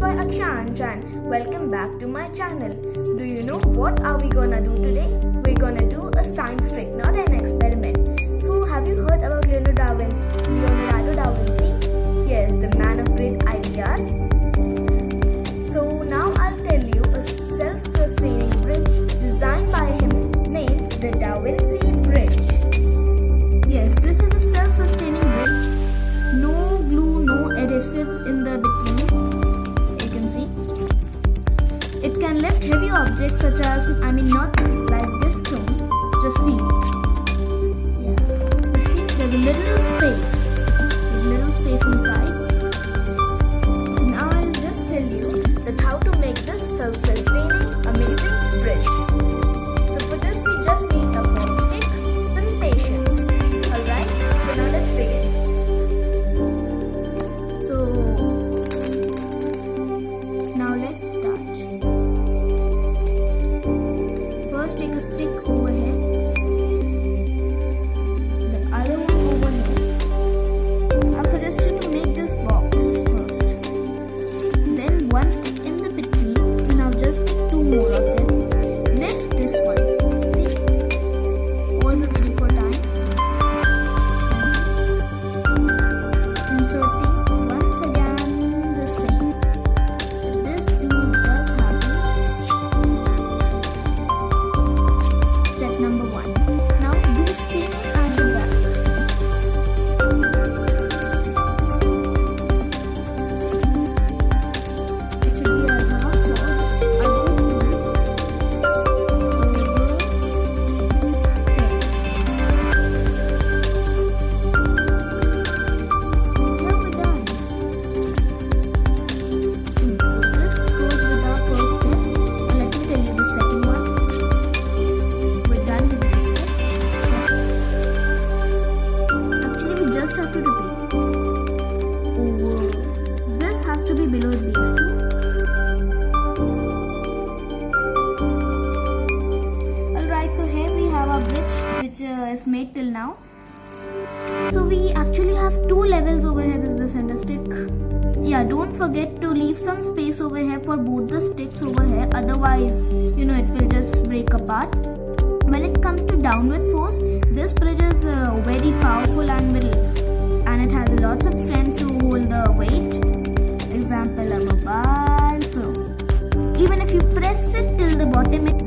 scienceboyakshansh and welcome back to my channel. Do you know what are we gonna do today? We're gonna do a science trick, not an experiment. So have you heard about Leonardo da Vinci? Yes, the man of great ideas. So now I'll tell you a self-sustaining bridge designed by him named the Da Vinci Bridge. Yes, this is a self-sustaining bridge. No glue, no adhesives in the between. You can see. It can lift heavy objects such as, not like this stone. Just see. Yeah. You see, there's a little space. There's a little space inside. So now I'll just tell you that how to make this self-sustaining, amazing bridge. So for this we just need a foam stick, some patience. Alright, so now let's begin. So now let's start. First take a stick over here, the other one over here. I'll suggest you to make this box first. Then one stick in the between. Now just take two more of them. Lift this one. See? Pause the video for time. Inserting once again the same. If this too does happen. Step number 1. Now do same at the back. It should be a half fold, a good Here we're done. So this goes with our first step. And let me tell you the second one. We're done with this step. Actually, we just have to repeat. This has to be below these two. Alright, so here we have our bridge which is made till now. So we actually have two levels over here. This is the center stick. Yeah, don't forget to leave some space over here for both the sticks over here. Otherwise, it will just break apart. When it comes to downward force, this bridge is very powerful and it has lots of strength to hold the weight. Example, a mobile phone. Even if you press it till the bottom, it